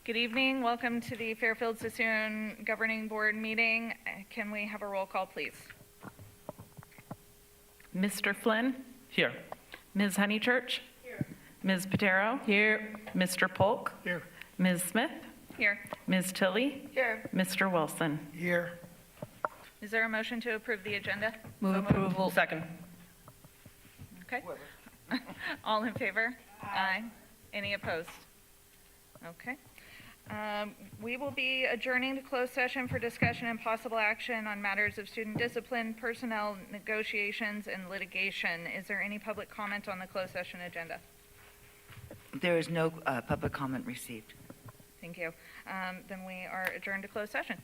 Good evening. Welcome to the Fairfield-Suisun Governing Board meeting. Can we have a roll call, please? Mr. Flynn? Here. Ms. Honeychurch? Here. Ms. Patero? Here. Mr. Polk? Here. Ms. Smith? Here. Ms. Tilley? Here. Mr. Wilson? Here. Is there a motion to approve the agenda? Move approval. Second. Okay. All in favor? Aye. Any opposed? Okay. We will be adjourning to closed session for discussion and possible action on matters of student discipline, personnel negotiations, and litigation. Is there any public comment on the closed session agenda? There is no public comment received. Thank you. Then we are adjourned to closed session.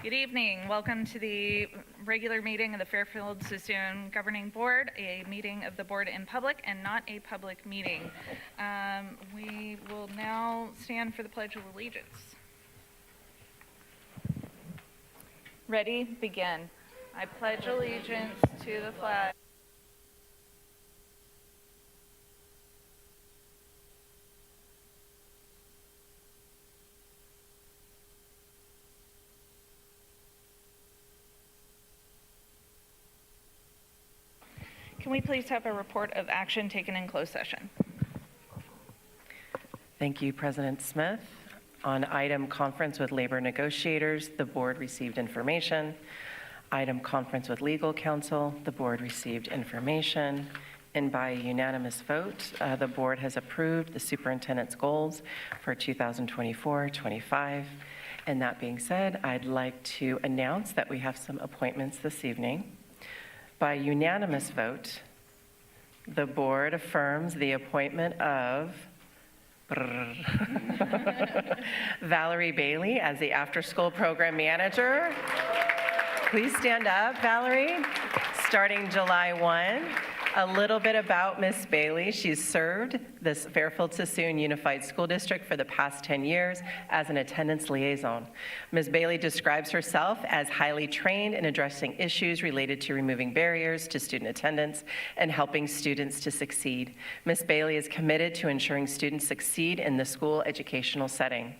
Good evening. Welcome to the regular meeting of the Fairfield-Suisun Governing Board, a meeting of the board in public and not a public meeting. We will now stand for the Pledge of Allegiance. Ready? Begin. I pledge allegiance to the flag. Can we please have a report of action taken in closed session? Thank you, President Smith. On item conference with labor negotiators, the board received information. Item conference with legal counsel, the board received information. And by unanimous vote, the board has approved the superintendent's goals for 2024-25. And that being said, I'd like to announce that we have some appointments this evening. By unanimous vote, the board affirms the appointment of Valerie Bailey as the after-school program manager. Please stand up, Valerie. Starting July 1. A little bit about Miss Bailey. She's served this Fairfield-Suisun Unified School District for the past 10 years as an attendance liaison. Ms. Bailey describes herself as highly trained in addressing issues related to removing barriers to student attendance and helping students to succeed. Ms. Bailey is committed to ensuring students succeed in the school educational setting.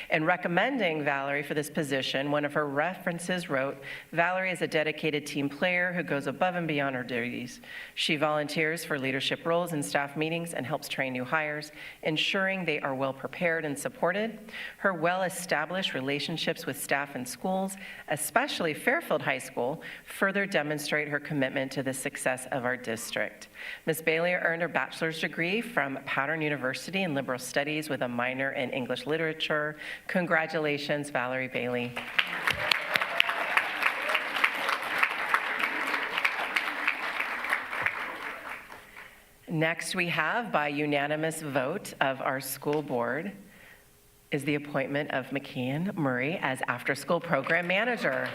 In recommending Valerie for this position, one of her references wrote, "Valerie is a dedicated team player who goes above and beyond her duties. She volunteers for leadership roles in staff meetings and helps train new hires, ensuring they are well prepared and supported. Her well-established relationships with staff and schools, especially Fairfield High School, further demonstrate her commitment to the success of our district." Ms. Bailey earned her bachelor's degree from Pattern University in liberal studies with a minor in English literature. Congratulations, Valerie Bailey. Next, we have, by unanimous vote of our school board, is the appointment of McKean Murray as after-school program manager.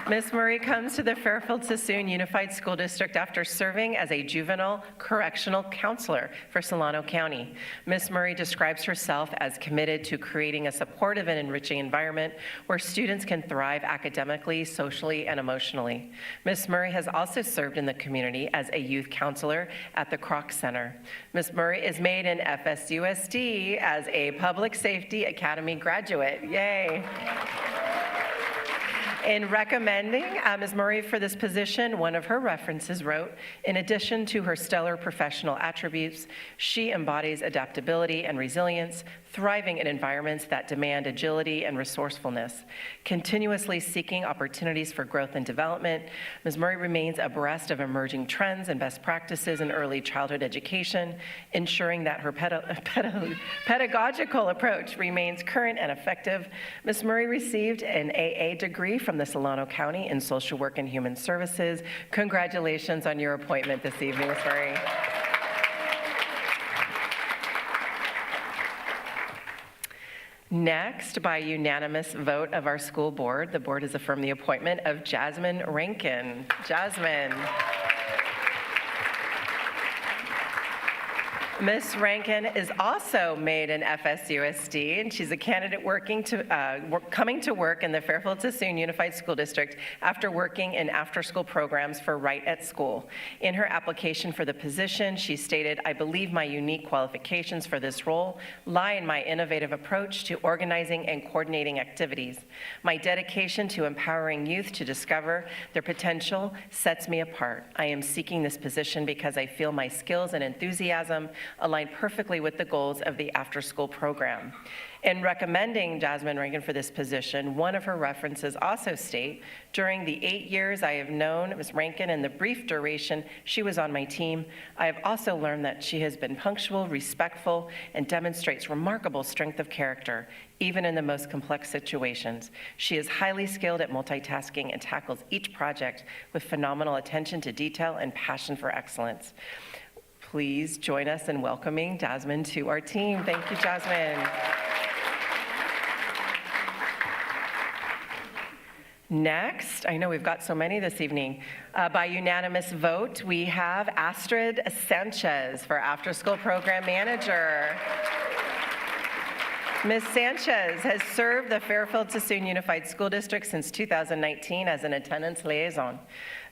Ms. Murray comes to the Fairfield-Suisun Unified School District after serving as a juvenile correctional counselor for Solano County. Ms. Murray describes herself as committed to creating a supportive and enriching environment where students can thrive academically, socially, and emotionally. Ms. Murray has also served in the community as a youth counselor at the Kroc Center. Ms. Murray is made an FSUSD as a Public Safety Academy graduate. Yay. In recommending Ms. Murray for this position, one of her references wrote, "In addition to her stellar professional attributes, she embodies adaptability and resilience, thriving in environments that demand agility and resourcefulness. Continuously seeking opportunities for growth and development, Ms. Murray remains abreast of emerging trends and best practices in early childhood education, ensuring that her pedagogical approach remains current and effective." Ms. Murray received an AA degree from the Solano County in Social Work and Human Services. Congratulations on your appointment this evening, Ms. Murray. Next, by unanimous vote of our school board, the board has affirmed the appointment of Jasmine Rankin. Jasmine. Ms. Rankin is also made an FSUSD, and she's a candidate coming to work in the Fairfield-Suisun Unified School District after working in after-school programs for Right at School. In her application for the position, she stated, "I believe my unique qualifications for this role lie in my innovative approach to organizing and coordinating activities. My dedication to empowering youth to discover their potential sets me apart. I am seeking this position because I feel my skills and enthusiasm align perfectly with the goals of the after-school program." In recommending Jasmine Rankin for this position, one of her references also state, "During the 8 years I have known Ms. Rankin and the brief duration she was on my team, I have also learned that she has been punctual, respectful, and demonstrates remarkable strength of character, even in the most complex situations. She is highly skilled at multitasking and tackles each project with phenomenal attention to detail and passion for excellence." Please join us in welcoming Jasmine to our team. Thank you, Jasmine. Next, I know we've got so many this evening. By unanimous vote, we have Astrid Sanchez for After School Program Manager. Ms. Sanchez has served the Fairfield-Suisun Unified School District since 2019 as an attendance liaison.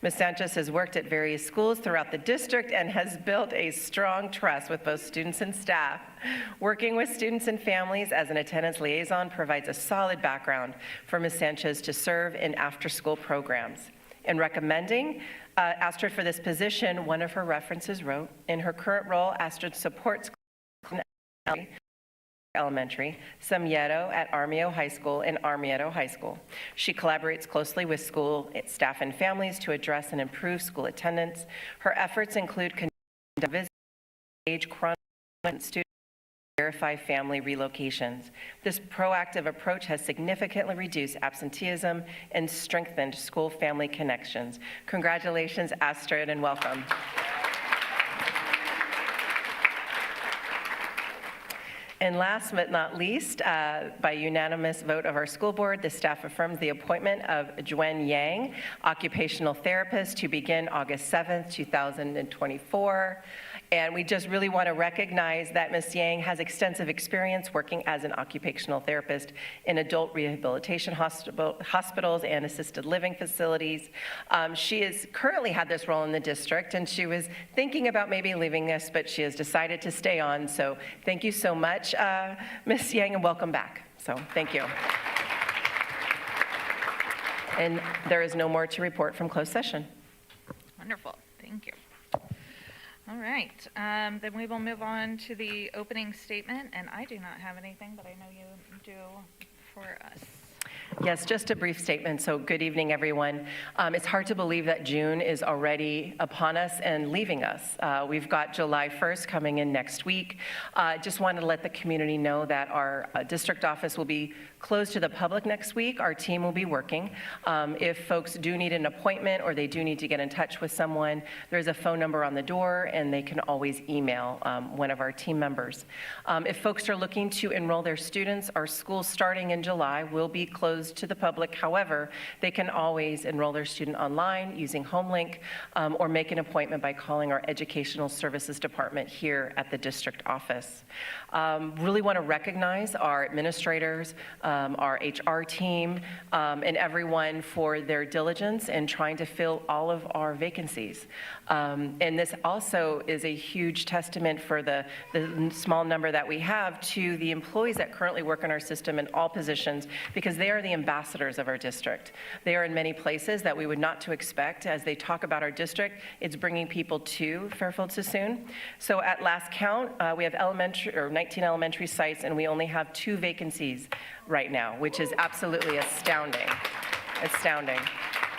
Ms. Sanchez has worked at various schools throughout the district and has built a strong trust with both students and staff. Working with students and families as an attendance liaison provides a solid background for Ms. Sanchez to serve in after-school programs. In recommending Astrid for this position, one of her references wrote, "In her current role, Astrid supports Elementary, Samieto at Armio High School, and Armieto High School. She collaborates closely with school staff and families to address and improve school attendance. Her efforts include conducting visits, age chronic students, verify family relocations. This proactive approach has significantly reduced absenteeism and strengthened school-family connections." Congratulations, Astrid, and welcome. And last but not least, by unanimous vote of our school board, the staff affirms the appointment of Juen Yang, occupational therapist, to begin August 7th, 2024. And we just really want to recognize that Ms. Yang has extensive experience working as an occupational therapist in adult rehabilitation hospitals and assisted living facilities. She has currently had this role in the district, and she was thinking about maybe leaving us, but she has decided to stay on. So thank you so much, Ms. Yang, and welcome back. So thank you. And there is no more to report from closed session. Wonderful, thank you. All right, then we will move on to the opening statement, and I do not have anything, but I know you do for us. Yes, just a brief statement. So good evening, everyone. It's hard to believe that June is already upon us and leaving us. We've got July 1st coming in next week. Just wanted to let the community know that our district office will be closed to the public next week. Our team will be working. If folks do need an appointment or they do need to get in touch with someone, there's a phone number on the door, and they can always email one of our team members. If folks are looking to enroll their students, our school starting in July will be closed to the public. However, they can always enroll their student online using HomeLink or make an appointment by calling our Educational Services Department here at the district office. Really want to recognize our administrators, our HR team, and everyone for their diligence in trying to fill all of our vacancies. And this also is a huge testament for the small number that we have to the employees that currently work in our system in all positions, because they are the ambassadors of our district. They are in many places that we would not to expect. As they talk about our district, it's bringing people to Fairfield-Suisun. So at last count, we have 19 elementary sites, and we only have 2 vacancies right now, which is absolutely astounding. Astounding.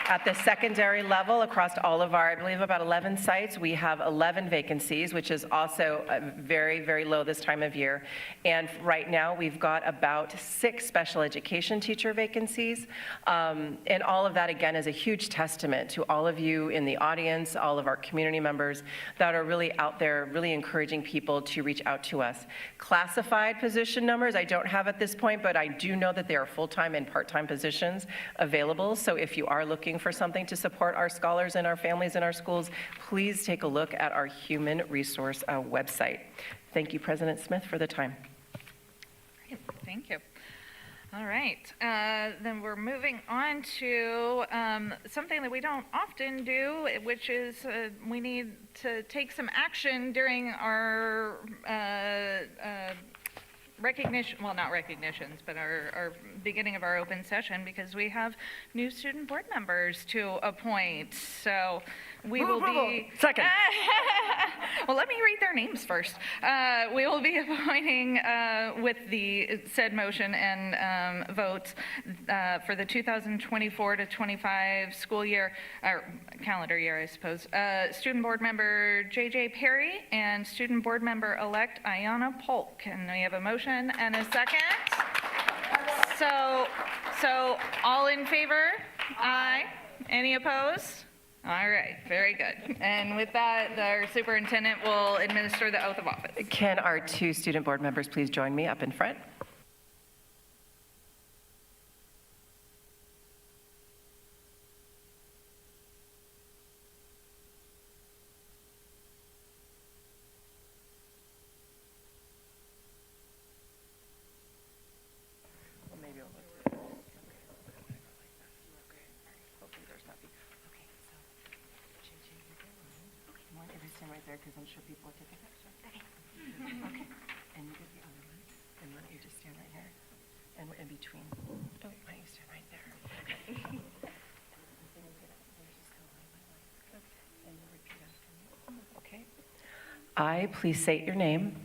At the secondary level, across all of our, I believe about 11 sites, we have 11 vacancies, which is also very, very low this time of year. And right now, we've got about 6 special education teacher vacancies. And all of that, again, is a huge testament to all of you in the audience, all of our community members that are really out there, really encouraging people to reach out to us. Classified position numbers, I don't have at this point, but I do know that there are full-time and part-time positions available. So if you are looking for something to support our scholars and our families in our schools, please take a look at our human resource website. Thank you, President Smith, for the time. Great, thank you. All right, then we're moving on to something that we don't often do, which is we need to take some action during our recognition, well, not recognitions, but our beginning of our open session, because we have new student board members to appoint. So we will be... Second. Well, let me read their names first. We will be appointing with the said motion and votes for the 2024 to 25 school year, or calendar year, I suppose, student board member J.J. Perry and student board member-elect Ayanna Polk. And we have a motion and a second. So all in favor? Aye. Any opposed? All right, very good. And with that, our superintendent will administer the oath of office. Can our 2 student board members please join me up in front? sure people will take a picture. Okay. And you get the other one. And why don't you just stand right here? And we're in between. Why don't you stand right there? Okay. And you repeat after me. Okay. I, please state your name,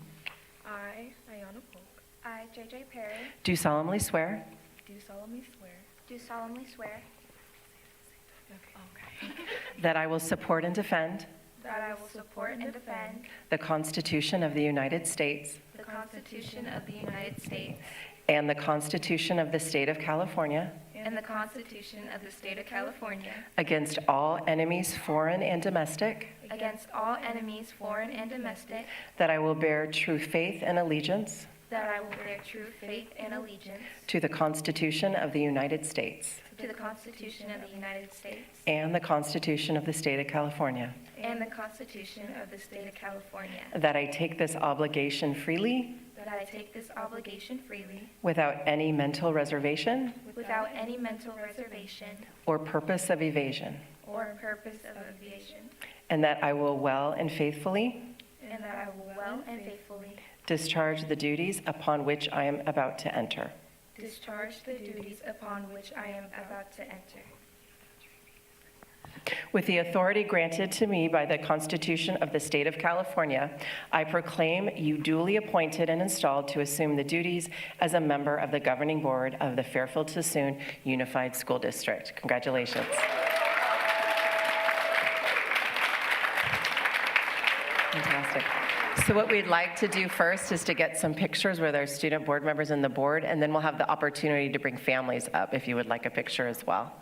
I, Ayana Polk, I, JJ Perry, do solemnly swear do solemnly swear that I will support and defend that I will support and defend the Constitution of the United States the Constitution of the United States and the Constitution of the State of California and the Constitution of the State of California against all enemies, foreign and domestic, against all enemies, foreign and domestic, that I will bear true faith and allegiance that I will bear true faith and allegiance to the Constitution of the United States to the Constitution of the United States and the Constitution of the State of California, and the Constitution of the State of California, that I take this obligation freely that I take this obligation freely without any mental reservation without any mental reservation or purpose of evasion, or purpose of evasion, and that I will well and faithfully and that I will well and faithfully discharge the duties upon which I am about to enter. discharge the duties upon which I am about to enter. With the authority granted to me by the Constitution of the State of California, I proclaim you duly appointed and installed to assume the duties as a member of the governing board of the Fairfield-Suisun Unified School District. Congratulations. Fantastic. So what we'd like to do first is to get some pictures with our student board members and the board, and then we'll have the opportunity to bring families up if you would like a picture as well.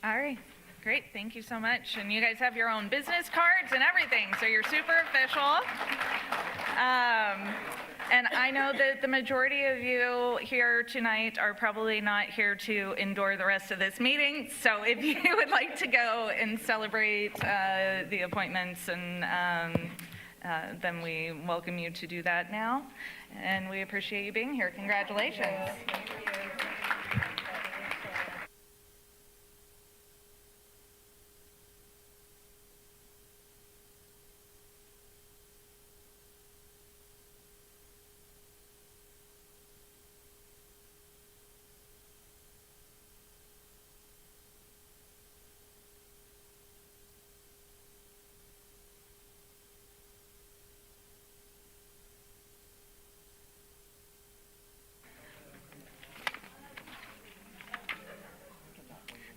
All right, great, thank you so much. And you guys have your own business cards and everything, so you're super official. And I know that the majority of you here tonight are probably not here to endure the rest of this meeting. So if you would like to go and celebrate the appointments and then we welcome you to do that now, and we appreciate you being here. Congratulations.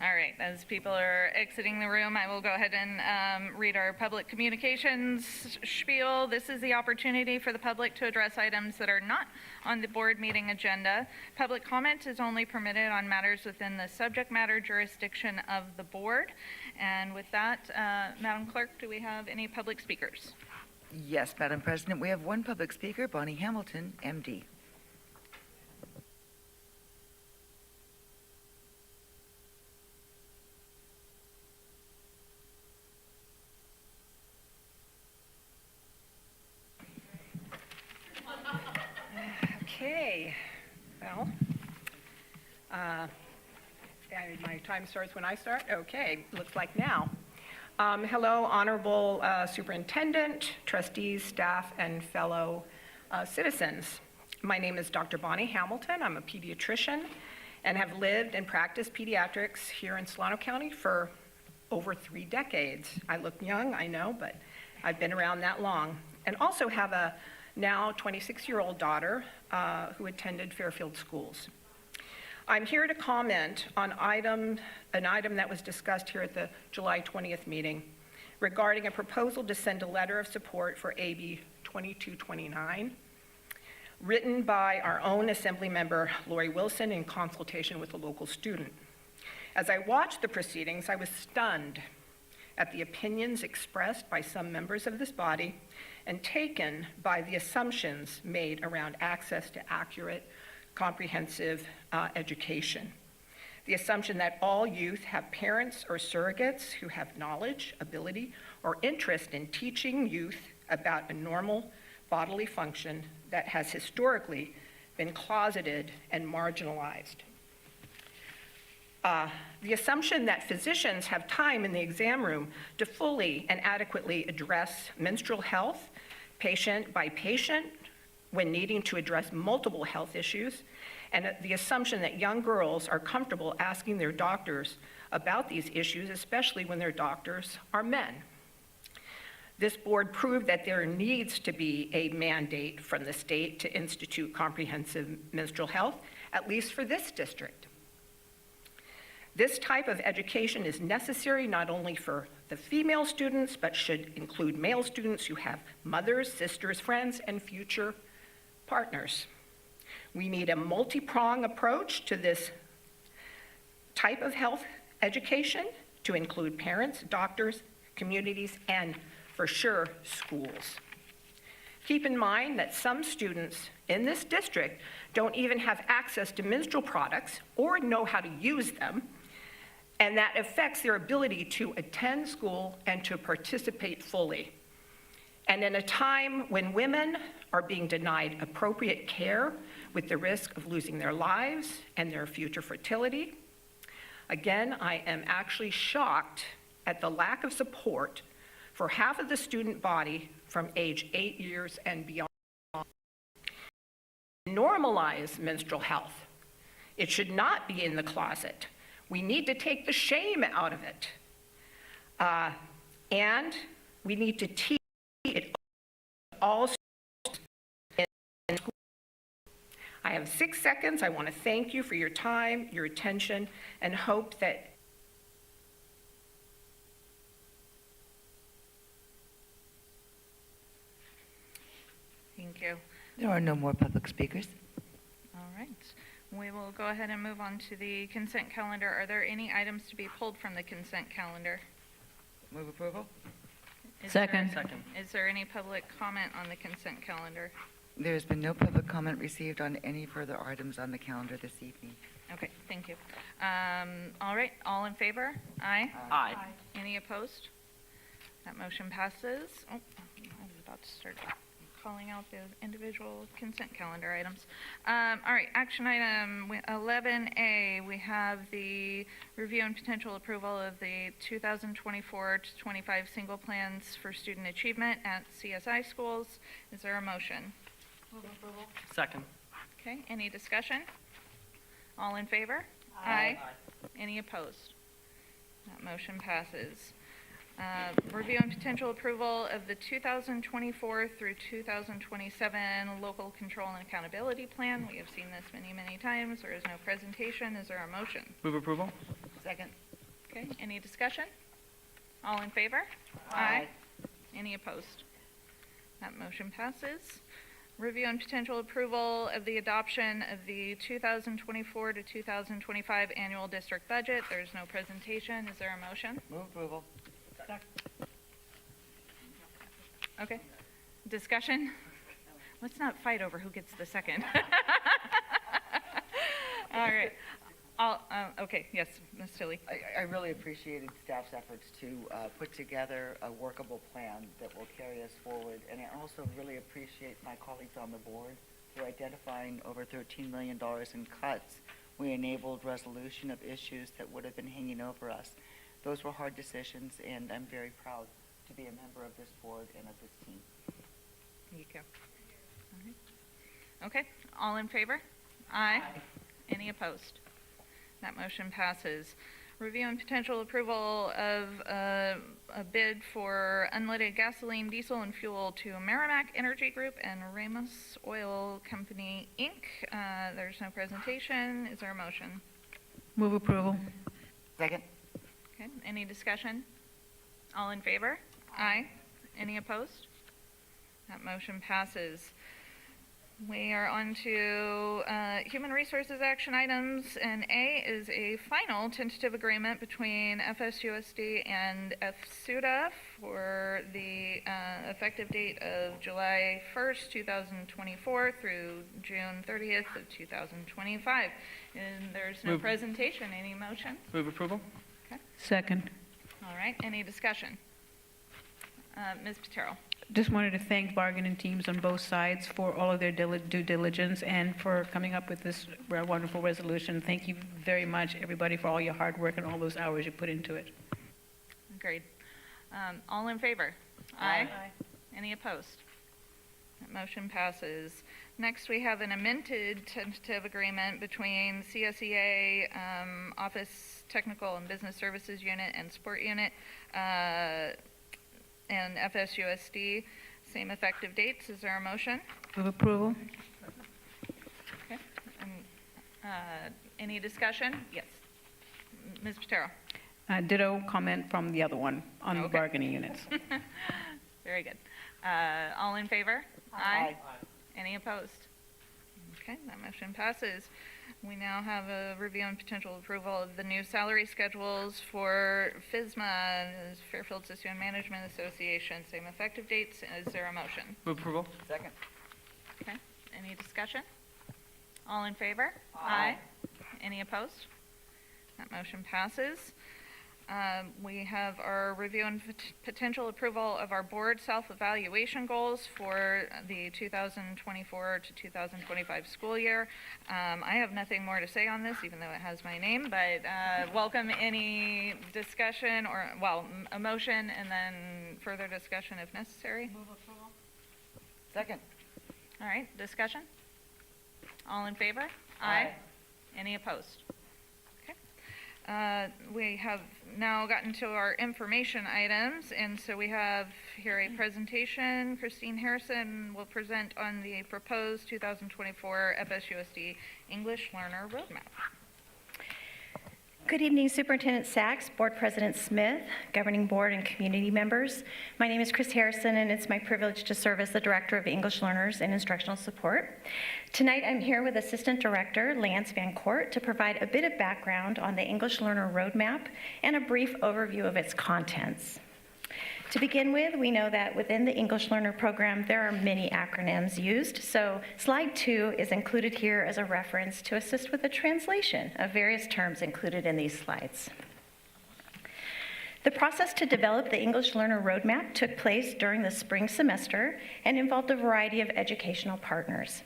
All right, as people are exiting the room, I will go ahead and read our public communications spiel. This is the opportunity for the public to address items that are not on the board meeting agenda. Public comment is only permitted on matters within the subject matter jurisdiction of the board. And with that, Madam Clerk, do we have any public speakers? Yes, Madam President, we have one public speaker, Bonnie Hamilton, MD. Okay, well, my time starts when I start? Okay, looks like now. Hello, Honorable Superintendent, trustees, staff, and fellow citizens. My name is Dr. Bonnie Hamilton. I'm a pediatrician and have lived and practiced pediatrics here in Solano County for over 3 decades. I look young, I know, but I've been around that long. And also have a now 26-year-old daughter who attended Fairfield schools. I'm here to comment on an item that was discussed here at the July 20th meeting regarding a proposal to send a letter of support for AB 2229, written by our own Assembly member, Lori Wilson, in consultation with a local student. As I watched the proceedings, I was stunned at the opinions expressed by some members of this body and taken by the assumptions made around access to accurate, comprehensive education. The assumption that all youth have parents or surrogates who have knowledge, ability, or interest in teaching youth about a normal bodily function that has historically been closeted and marginalized. The assumption that physicians have time in the exam room to fully and adequately address menstrual health, patient by patient, when needing to address multiple health issues, and the assumption that young girls are comfortable asking their doctors about these issues, especially when their doctors are men. This board proved that there needs to be a mandate from the state to institute comprehensive menstrual health, at least for this district. This type of education is necessary not only for the female students, but should include male students who have mothers, sisters, friends, and future partners. We need a multi-pronged approach to this type of health education to include parents, doctors, communities, and for sure, schools. Keep in mind that some students in this district don't even have access to menstrual products or know how to use them, and that affects their ability to attend school and to participate fully. And in a time when women are being denied appropriate care with the risk of losing their lives and their future fertility, again, I am actually shocked at the lack of support for half of the student body from age 8 years and beyond. Normalize menstrual health. It should not be in the closet. We need to take the shame out of it. And we need to teach it all in school. I have 6 seconds. I want to thank you for your time, your attention, and hope that Thank you. There are no more public speakers. All right. We will go ahead and move on to the consent calendar. Are there any items to be pulled from the consent calendar? Move approval. Second. Is there any public comment on the consent calendar? There has been no public comment received on any further items on the calendar this evening. Okay, thank you. All right, all in favor? Aye? Aye. Any opposed? That motion passes. Oh, I about to start calling out the individual consent calendar items. All right, action item 11A, we have the review and potential approval of the 2024 to 25 single plans for student achievement at CSI schools. Is there a motion? Second. Okay, any discussion? All in favor? Aye. Any opposed? That motion passes. Review and potential approval of the 2024 through 2027 Local Control and Accountability Plan. We have seen this many, many times. There is no presentation. Is there a motion? Move approval? Second. Okay, any discussion? All in favor? Aye. Any opposed? That motion passes. Review and potential approval of the adoption of the 2024 to 2025 annual district budget. There's no presentation. Is there a motion? Move approval. Okay. Discussion? Let's not fight over who gets the second. All right. Okay, yes, Ms. Tilly. I really appreciated staff's efforts to put together a workable plan that will carry us forward. And I also really appreciate my colleagues on the board for identifying over $13 million in cuts. We enabled resolution of issues that would have been hanging over us. Those were hard decisions, and I'm very proud to be a member of this board and of this team. Thank you. All right. Okay, all in favor? Aye. Any opposed? That motion passes. Review and potential approval of a bid for unleaded gasoline, diesel, and fuel to Merrimack Energy Group and Ramos Oil Company, Inc. There's no presentation. Is there a motion? Move approval? Second. Okay, any discussion? All in favor? Aye. Any opposed? That motion passes. We are on to Human Resources action items, and A is a final tentative agreement between FSUSD and FSUDA for the effective date of July 1st, 2024 through June 30th of 2025. And there's no Move. presentation. Any motion? Move approval? Second. All right, any discussion? Ms. Patero. Just wanted to thank bargaining teams on both sides for all of their due diligence and for coming up with this wonderful resolution. Thank you very much, everybody, for all your hard work and all those hours you put into it. Agreed. All in favor? Aye. Any opposed? That motion passes. Next, we have an amended tentative agreement between CSEA, Office Technical and Business Services Unit and Sport Unit, and FSUSD. Same effective dates. Is there a motion? Move approval? Okay. Any discussion? Yes. Ms. Patero. Ditto comment from the other one on the Okay. bargaining units. Very good. All in favor? Aye. Any opposed? Okay, that motion passes. We now have a review and potential approval of the new salary schedules for FSMA, Fairfield-Suisun Management Association. Same effective dates. Is there a motion? Move approval? Second. Okay, any discussion? All in favor? Aye. Any opposed? That motion passes. We have our review and potential approval of our board self-evaluation goals for the 2024 to 2025 school year. I have nothing more to say on this, even though it has my name, but welcome any discussion or, well, a motion and then further discussion if necessary. Second. All right, discussion? All in favor? Aye. Any opposed? Okay. We have now gotten to our information items, and so we have here a presentation. Christine Harrison will present on the proposed 2024 FSUSD English Learner Roadmap. Good evening, Superintendent Sachs, Board President Smith, Governing Board, and community members. My name is Chris Harrison, and it's my privilege to serve as the Director of English Learners and Instructional Support. Tonight, I'm here with Assistant Director Lance Van Court to provide a bit of background on the English Learner Roadmap and a brief overview of its contents. To begin with, we know that within the English Learner program, there are many acronyms used, so slide 2 is included here as a reference to assist with the translation of various terms included in these slides. The process to develop the English Learner Roadmap took place during the spring semester and involved a variety of educational partners.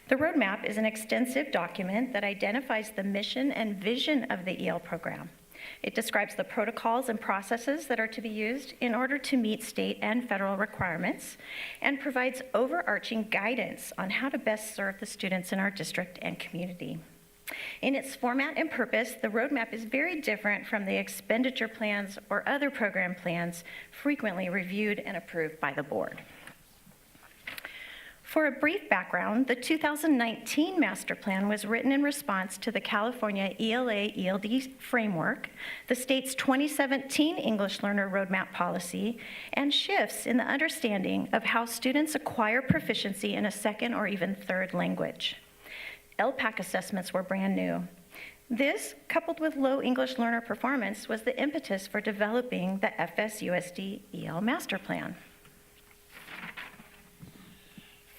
The roadmap is an extensive document that identifies the mission and vision of the EL program. It describes the protocols and processes that are to be used in order to meet state and federal requirements and provides overarching guidance on how to best serve the students in our district and community. In its format and purpose, the roadmap is very different from the expenditure plans or other program plans frequently reviewed and approved by the board. For a brief background, the 2019 master plan was written in response to the California ELA-ELD framework, the state's 2017 English Learner Roadmap policy, and shifts in the understanding of how students acquire proficiency in a second or even third language. LPAC assessments were brand new. This, coupled with low English learner performance, was the impetus for developing the FSUSD EL master plan.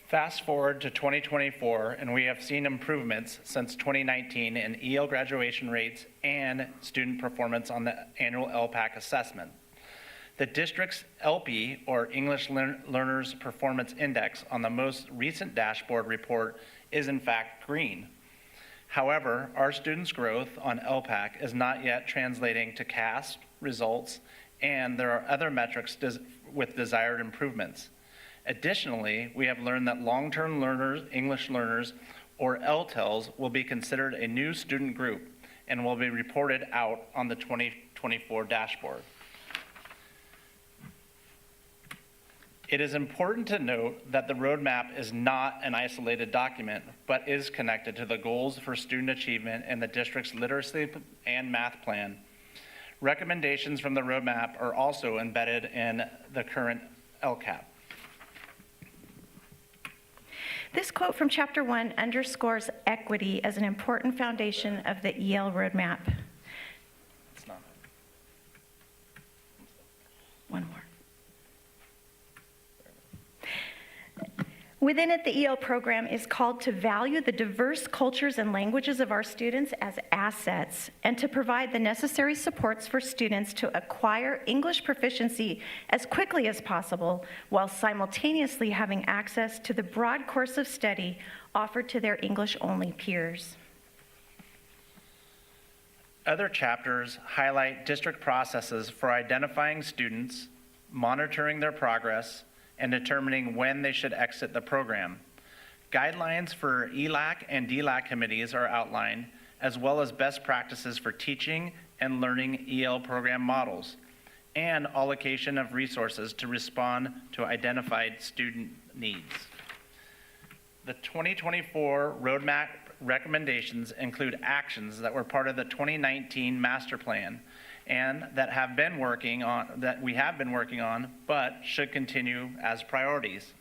Fast forward to 2024, and we have seen improvements since 2019 in EL graduation rates and student performance on the annual LPAC assessment. The district's LP, or English Learners Performance Index, on the most recent dashboard report is in fact green. However, our students' growth on LPAC is not yet translating to CAS results, and there are other metrics with desired improvements. Additionally, we have learned that long-term learners, English learners, or LTELs, will be considered a new student group and will be reported out on the 2024 dashboard. It is important to note that the roadmap is not an isolated document, but is connected to the goals for student achievement in the district's literacy and math plan. Recommendations from the roadmap are also embedded in the current LCAP. This quote from Chapter 1 underscores equity as an important foundation of the EL roadmap. It's not. One more. Within it, the EL program is called to value the diverse cultures and languages of our students as assets and to provide the necessary supports for students to acquire English proficiency as quickly as possible while simultaneously having access to the broad course of study offered to their English-only peers. Other chapters highlight district processes for identifying students, monitoring their progress, and determining when they should exit the program. Guidelines for ELAC and DLAC committees are outlined, as well as best practices for teaching and learning EL program models, and allocation of resources to respond to identified student needs. The 2024 roadmap recommendations include actions that were part of the 2019 master plan and that we have been working on, but should continue as priorities.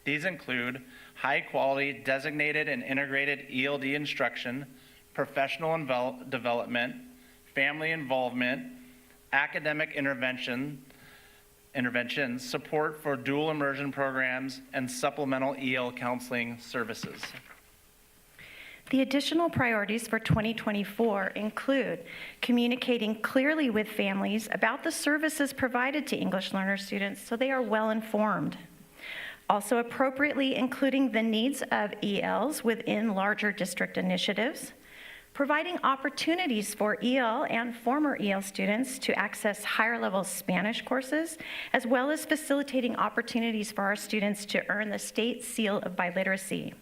These include high-quality designated and integrated ELD instruction, professional development, family involvement, academic interventions, support for dual immersion programs, and supplemental EL counseling services. The additional priorities for 2024 include communicating clearly with families about the services provided to English learner students so they are well informed. Also appropriately including the needs of ELs within larger district initiatives, providing opportunities for EL and former EL students to access higher level Spanish courses, as well as facilitating opportunities for our students to earn the state seal of biliteracy,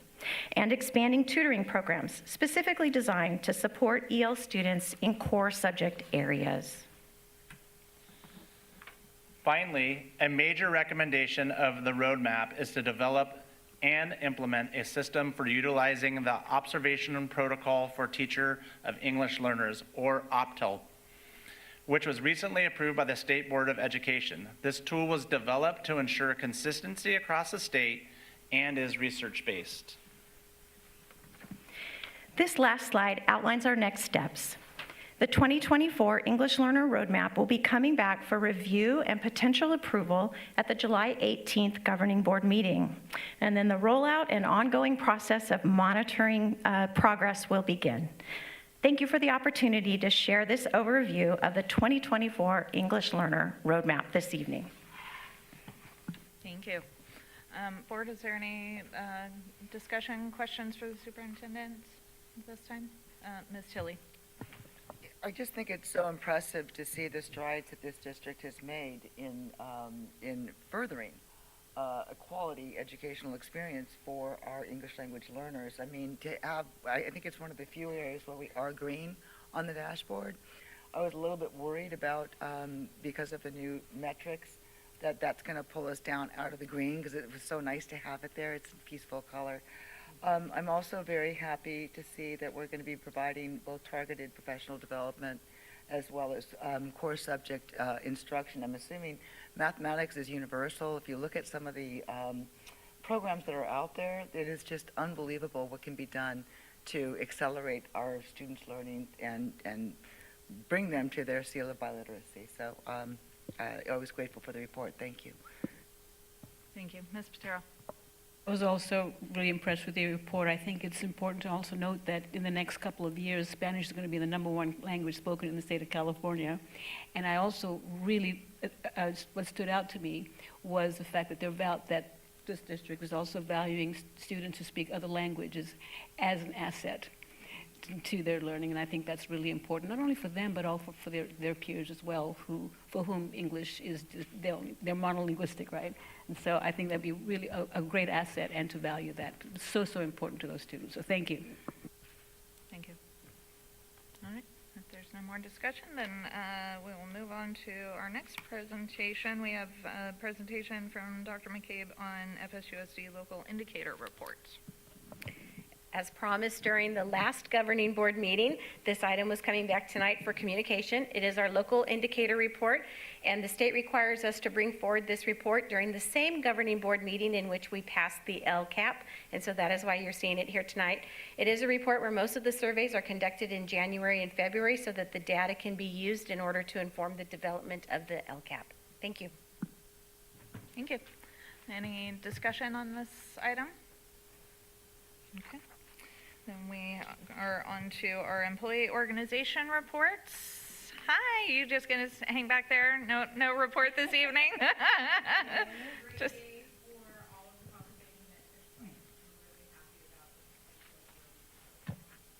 and expanding tutoring programs specifically designed to support EL students in core subject areas. Finally, a major recommendation of the roadmap is to develop and implement a system for utilizing the Observation Protocol for Teacher of English Learners, or OPTEL, which was recently approved by the State Board of Education. This tool was developed to ensure consistency across the state and is research-based. This last slide outlines our next steps. The 2024 English Learner Roadmap will be coming back for review and potential approval at the July 18th Governing Board meeting. And then the rollout and ongoing process of monitoring progress will begin. Thank you for the opportunity to share this overview of the 2024 English Learner Roadmap this evening. Thank you. Board, is there any discussion, questions for the superintendent at this time? Ms. Tilley? I just think it's so impressive to see the strides that this district has made in furthering a quality educational experience for our English language learners. I mean, I think it's one of the few areas where we are green on the dashboard. I was a little bit worried about, because of the new metrics, that's going to pull us down out of the green, because it was so nice to have it there. It's a peaceful color. I'm also very happy to see that we're going to be providing both targeted professional development as well as core subject instruction. I'm assuming mathematics is universal. If you look at some of the programs that are out there, it is just unbelievable what can be done to accelerate our students' learning and bring them to their seal of biliteracy. So I'm always grateful for the report. Thank you. Thank you. Ms. Patero? I was also really impressed with the report. I think it's important to also note that in the next couple of years, Spanish is going to be the #1 language spoken in the state of California. And I also really, what stood out to me was the fact that this district is also valuing students who speak other languages as an asset to their learning, and I think that's really important, not only for them, but also for their peers as well, for whom English is just, they're monolinguistic, right? And so I think that'd be really a great asset, and to value that. It's so important to those students, so thank you. Thank you. All right, if there's no more discussion, then we will move on to our next presentation. We have a presentation from Dr. McCabe on FSUSD local indicator reports. As promised during the last governing board meeting, this item was coming back tonight for communication. It is our local indicator report, and the state requires us to bring forward this report during the same governing board meeting in which we passed the LCAP, and so that is why you're seeing it here tonight. It is a report where most of the surveys are conducted in January and February so that the data can be used in order to inform the development of the LCAP. Thank you. Thank you. Any discussion on this item? Okay. Then we are on to our employee organization reports. Hi, you just gonna hang back there? No report this evening? Just.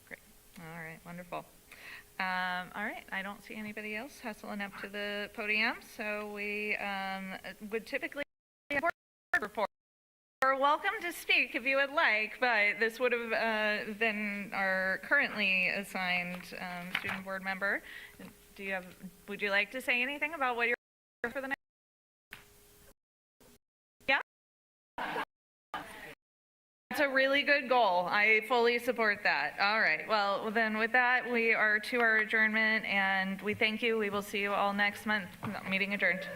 Great. All right, wonderful. All right, I don't see anybody else hustling up to the podium, so we would typically have a report. You're welcome to speak if you would like, but this would have been our currently assigned student board member. Would you like to say anything about what you're for the next? Yeah? That's a really good goal. I fully support that. All right, well then with that, we are to our adjournment, and we thank you. We will see you all next month. Meeting adjourned.